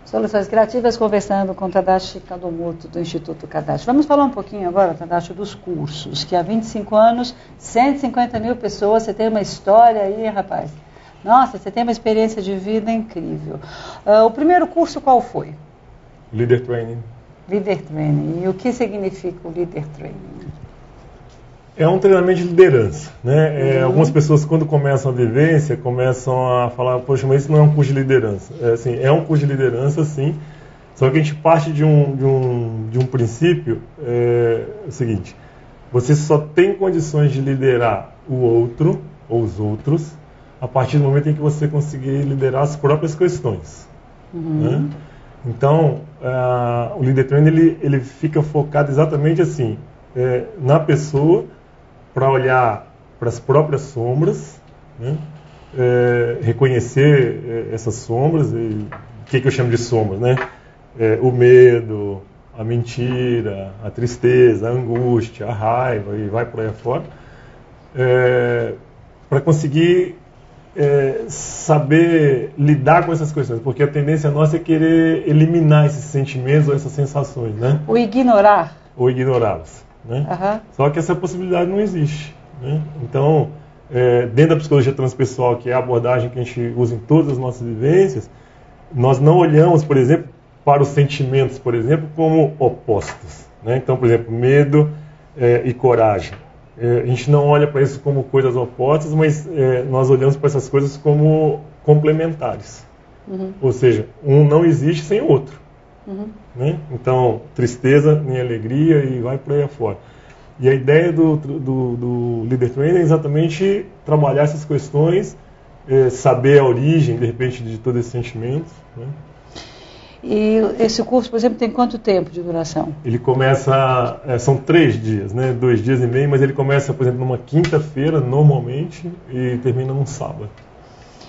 Soluções Criativas, conversando com Tadashi Kadomoto, do Instituto Kadashi. Vamos falar um pouquinho agora, Tadashi, dos cursos, que há 25 anos, 150 mil pessoas, você tem uma história aí, rapaz. Nossa, você tem uma experiência de vida incrível. O primeiro curso qual foi? Leader Training. Leader Training. E o que significa o Leader Training? É um treinamento de liderança, né? Algumas pessoas, quando começam a vivência, começam a falar, poxa, mas isso não é um curso de liderança. É um curso de liderança, sim, só que a gente parte de um princípio, o seguinte: você só tem condições de liderar o outro, ou os outros, a partir do momento em que você conseguir liderar as próprias questões. Né? Então, o Leader Training, ele fica focado exatamente assim, na pessoa, para olhar para as próprias sombras, né? Reconhecer essas sombras, e o que eu chamo de sombras, né? O medo, a mentira, a tristeza, a angústia, a raiva, e vai por aí afora, para conseguir saber lidar com essas questões, porque a tendência nossa é querer eliminar esses sentimentos ou essas sensações, né? Ou ignorar. Ou ignorá-las. Né? Só que essa possibilidade não existe. Né? Então, dentro da psicologia transpessoal, que é a abordagem que a gente usa em todas as nossas vivências, nós não olhamos, por exemplo, para os sentimentos, por exemplo, como opostos. Né? Então, por exemplo, medo e coragem. A gente não olha para isso como coisas opostas, mas nós olhamos para essas coisas como complementares. Ou seja, um não existe sem o outro. Né? Então, tristeza nem alegria, e vai por aí afora. E a ideia do Leader Training é exatamente trabalhar essas questões, saber a origem, de repente, de todos esses sentimentos. Né? E esse curso, por exemplo, tem quanto tempo de duração? Ele começa, são 3 dias, né? 2 dias e meio, mas ele começa, por exemplo, numa quinta-feira, normalmente, e termina num sábado.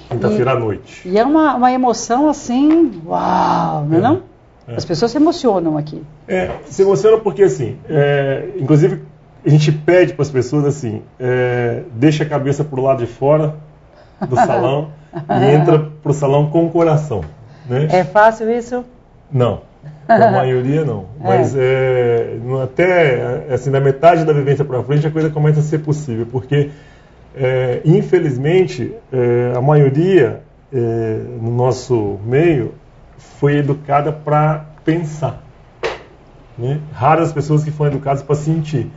Quinta-feira à noite. E é uma emoção assim, uau, não é não? As pessoas se emocionam aqui. Se emocionam porque, assim, inclusive, a gente pede para as pessoas, assim, deixa a cabeça para o lado de fora do salão e entra para o salão com o coração. Né? É fácil isso? Não. A maioria não. Mas até, assim, da metade da vivência para frente, a coisa começa a ser possível. Porque, infelizmente, a maioria no nosso meio foi educada para pensar. Né? Raras pessoas que foram educadas para sentir.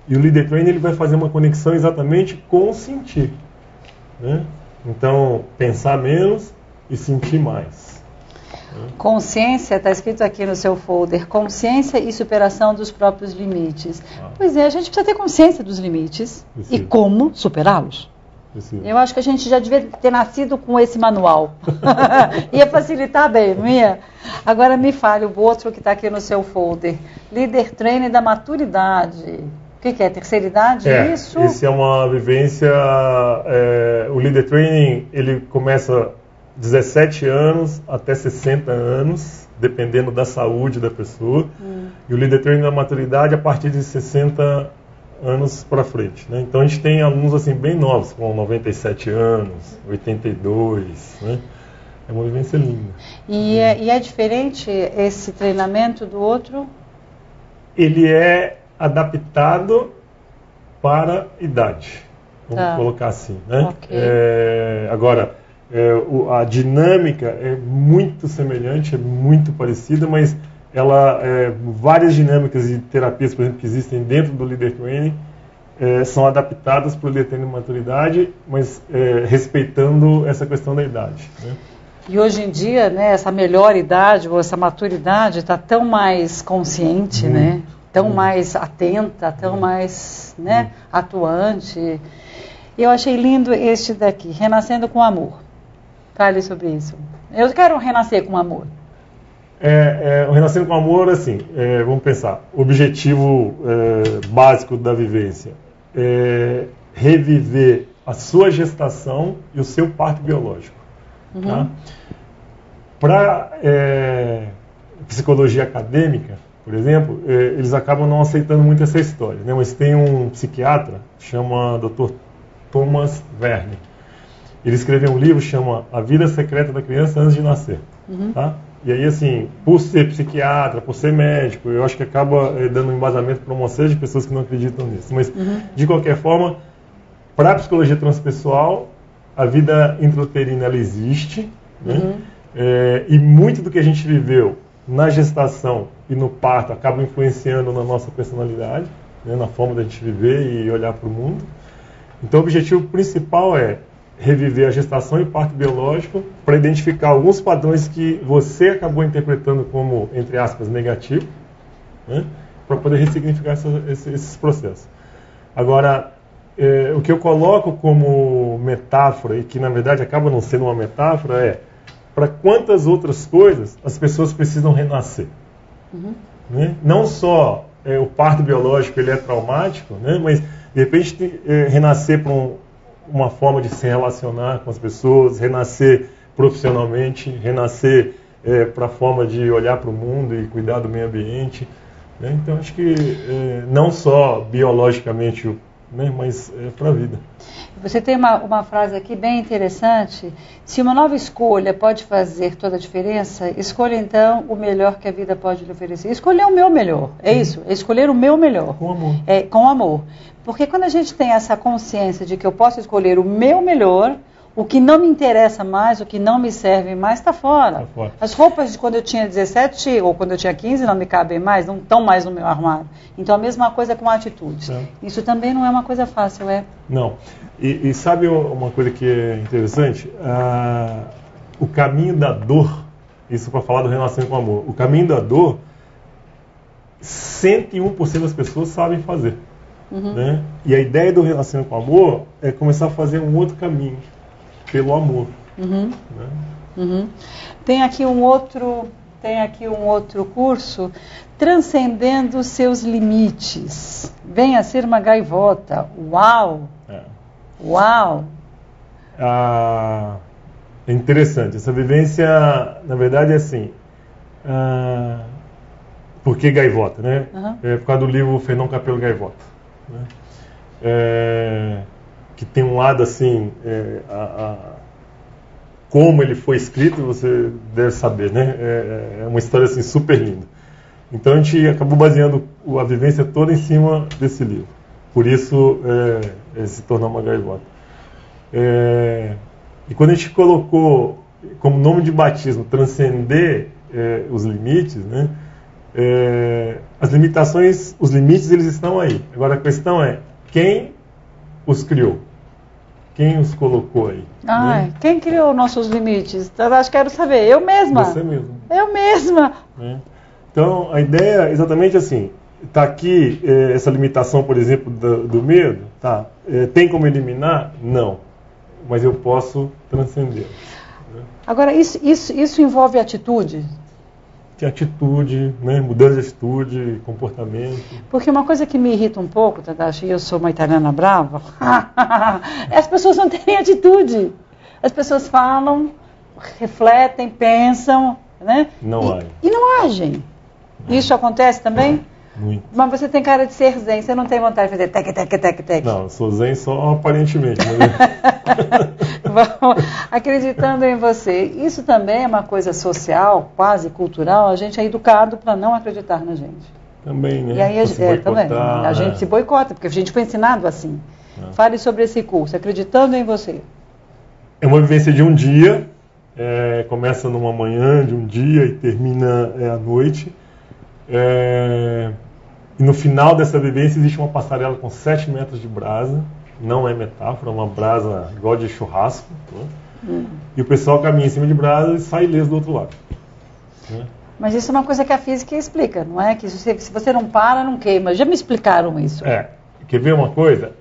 E o Leader Training, ele vai fazer uma conexão exatamente com o sentir. Né? Então, pensar menos e sentir mais. Consciência, está escrito aqui no seu folder, consciência e superação dos próprios limites. Pois é, a gente precisa ter consciência dos limites e como superá-los. Eu acho que a gente já devia ter nascido com esse manual. Ia facilitar bem, não ia? Agora me fale o outro que está aqui no seu folder. Leader Training da maturidade. O que é? Terceira idade? Isso? Isso é uma vivência... o Leader Training, ele começa 17 anos até 60 anos, dependendo da saúde da pessoa. E o Leader Training da maturidade a partir de 60 anos para frente. Né? Então a gente tem alunos assim, bem novos, com 97 anos, 82, né? É uma vivência linda. E é diferente esse treinamento do outro? Ele é adaptado para a idade, vamos colocar assim. Né? Okay. Agora, a dinâmica é muito semelhante, é muito parecida, mas várias dinâmicas e terapias, por exemplo, que existem dentro do Leader Training são adaptadas para o Leader Training de maturidade, mas respeitando essa questão da idade. Né? E hoje em dia, né, essa melhor idade ou essa maturidade está tão mais consciente, né? Tão mais atenta, tão mais, né, atuante. E eu achei lindo este daqui, Renascendo com Amor. Fale sobre isso. Eu quero renascer com amor. O Renascendo com Amor, assim, vamos pensar, o objetivo básico da vivência é reviver a sua gestação e o seu parto biológico. Tá? Para psicologia acadêmica, por exemplo, eles acabam não aceitando muito essa história, né? Mas tem um psiquiatra, chama Dr. Thomas Verne. Ele escreveu um livro que chama A Vida Secreta da Criança Antes de Nascer. Tá? E aí, assim, por ser psiquiatra, por ser médico, eu acho que acaba dando um embasamento para uma série de pessoas que não acreditam nisso. Mas, de qualquer forma, para a psicologia transpessoal, a vida intrauterina ela existe, né? E muito do que a gente viveu na gestação e no parto acaba influenciando na nossa personalidade, né? Na forma da gente viver e olhar para o mundo. Então, o objetivo principal é reviver a gestação e parto biológico para identificar alguns padrões que você acabou interpretando como, entre aspas, negativo, né? Para poder ressignificar esses processos. Agora, o que eu coloco como metáfora, e que na verdade acaba não sendo uma metáfora, é para quantas outras coisas as pessoas precisam renascer. Né? Não só o parto biológico ele é traumático, né? Mas de repente renascer para uma forma de se relacionar com as pessoas, renascer profissionalmente, renascer para a forma de olhar para o mundo e cuidar do meio ambiente. Né? Então acho que não só biologicamente, né, mas para a vida. Você tem uma frase aqui bem interessante: se uma nova escolha pode fazer toda a diferença, escolha então o melhor que a vida pode lhe oferecer. Escolher o meu melhor, é isso, é escolher o meu melhor. Com amor. Com amor. Porque quando a gente tem essa consciência de que eu posso escolher o meu melhor, o que não me interessa mais, o que não me serve mais, está fora. Tá fora. As roupas de quando eu tinha 17 ou quando eu tinha 15 não me cabem mais, não estão mais no meu armário. Então a mesma coisa com atitudes. Isso também não é uma coisa fácil, Não. E sabe uma coisa que é interessante? O caminho da dor, isso para falar do relacionamento com amor, o caminho da dor, 101% das pessoas sabem fazer. Né? E a ideia do relacionamento com amor é começar a fazer um outro caminho, pelo amor. Né? Tem aqui um outro curso, Transcendendo Seus Limites. Venha ser uma gaivota. Uau! Uau! É interessante. Essa vivência, na verdade, é assim. Por que gaivota, né? É por causa do livro Fernão Capelo Gaivota. Né? Que tem um lado assim, como ele foi escrito, você deve saber, né? É uma história assim super linda. Então a gente acabou baseando a vivência toda em cima desse livro. Por isso se tornou uma gaivota. E quando a gente colocou como nome de batismo transcender os limites, né? As limitações, os limites eles estão aí. Agora a questão é quem os criou? Quem os colocou aí? Né? Quem criou nossos limites? Quero saber. Eu mesma. Você mesmo. Eu mesma. Então, a ideia é exatamente assim. Está aqui essa limitação, por exemplo, do medo. Tá? Tem como eliminar? Não. Mas eu posso transcender. Né? Agora, isso envolve atitude? Atitude, né? Mudança de atitude, comportamento. Porque uma coisa que me irrita um pouco, Tadashi, eu sou uma italiana brava, é as pessoas não terem atitude. As pessoas falam, refletem, pensam, né? E não agem. Isso acontece também? Muito. Mas você tem cara de ser zen, você não tem vontade de fazer tec, tec, tec, tec. Não, eu sou zen só aparentemente. Vamos, acreditando em você. Isso também é uma coisa social, quase cultural. A gente é educado para não acreditar na gente. Também, né? E aí a gente se boicota, porque a gente foi ensinado assim. Fale sobre esse curso, acreditando em você. É uma vivência de um dia, começa numa manhã de um dia e termina à noite. E no final dessa vivência existe uma passarela com 7 metros de brasa. Não é metáfora, é uma brasa igual de churrasco. Né? E o pessoal caminha em cima de brasa e sai ileso do outro lado. Né? Mas isso é uma coisa que a física explica, não é? Que se você não para, não queima. Já me explicaram isso. Quer ver uma coisa?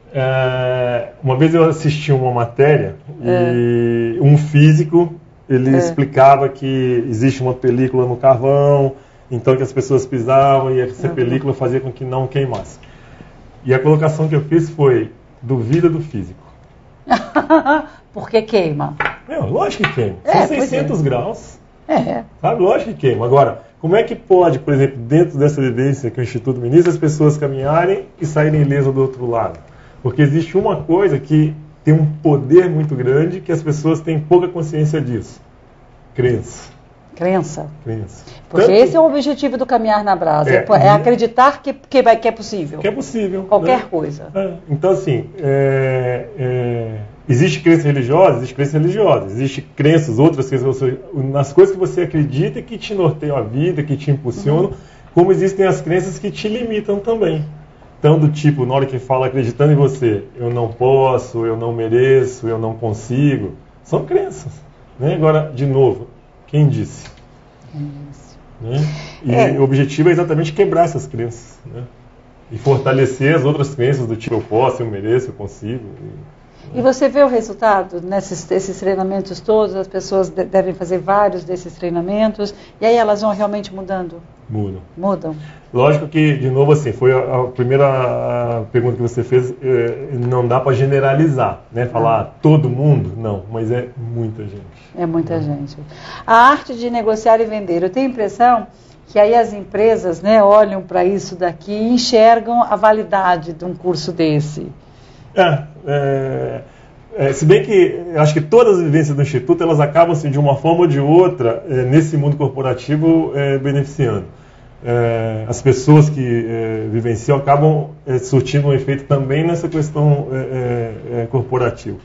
Uma vez eu assisti uma matéria e um físico ele explicava que existe uma película no carvão, então que as pessoas pisavam e essa película fazia com que não queimasse. E a colocação que eu fiz foi: duvida do físico. Porque queima. Lógico que queima. São 600 graus. Sabe? Lógico que queima. Agora, como é que pode, por exemplo, dentro dessa vivência que o Instituto ministra, as pessoas caminharem e saírem ilesas do outro lado? Porque existe uma coisa que tem um poder muito grande que as pessoas têm pouca consciência disso. Crença. Crença. Crença. Porque esse é o objetivo do caminhar na brasa, é acreditar que é possível. Que é possível. Qualquer coisa. Então, assim, existe crença religiosa, existe crenças, outras crenças, nas coisas que você acredita que te norteiam a vida, que te impulsionam, como existem as crenças que te limitam também. Então, do tipo, na hora que fala acreditando em você, eu não posso, eu não mereço, eu não consigo, são crenças. Né? Agora, de novo, quem disse? Né? E o objetivo é exatamente quebrar essas crenças, né? E fortalecer as outras crenças do tipo eu posso, eu mereço, eu consigo. E você vê o resultado desses treinamentos todos? As pessoas devem fazer vários desses treinamentos e aí elas vão realmente mudando? Mudam. Lógico que, de novo, assim, foi a primeira pergunta que você fez, não dá para generalizar, né? Falar todo mundo, não, mas é muita gente. É muita gente. A arte de negociar e vender, eu tenho a impressão que aí as empresas, né, olham para isso daqui e enxergam a validade de um curso desse. Se bem que eu acho que todas as vivências do Instituto, elas acabam, assim, de uma forma ou de outra, nesse mundo corporativo, beneficiando. As pessoas que vivenciam acabam surtindo um efeito também nessa questão corporativa.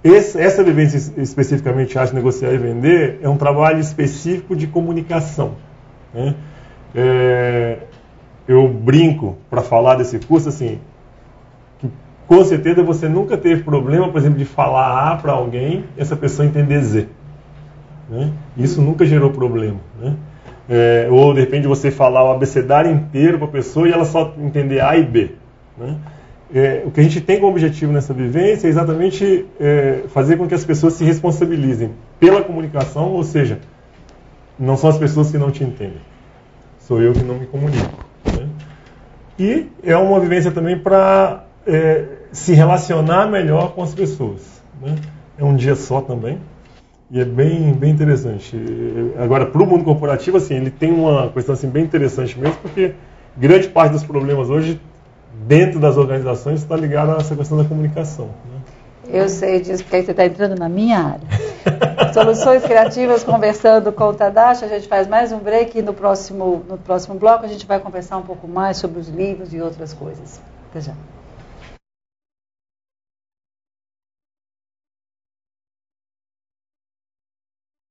Essa vivência especificamente, arte de negociar e vender, é um trabalho específico de comunicação. Né? Eu brinco para falar desse curso assim, que com certeza você nunca teve problema, por exemplo, de falar A para alguém e essa pessoa entender Z. Né? Isso nunca gerou problema. Né? Ou de repente você falar o abecedário inteiro para a pessoa e ela só entender A e B. Né? O que a gente tem como objetivo nessa vivência é exatamente fazer com que as pessoas se responsabilizem pela comunicação, ou seja, não são as pessoas que não te entendem, sou eu que não me comunico. Né? E é uma vivência também para se relacionar melhor com as pessoas. Né? É um dia só também. E é bem interessante. Agora, para o mundo corporativo, assim, ele tem uma questão assim, bem interessante mesmo, porque grande parte dos problemas hoje, dentro das organizações, está ligada a essa questão da comunicação. Né? Eu sei disso, porque aí você está entrando na minha área. Soluções Criativas, conversando com o Tadashi. A gente faz mais um break e no próximo bloco a gente vai conversar um pouco mais sobre os livros e outras coisas. Até já.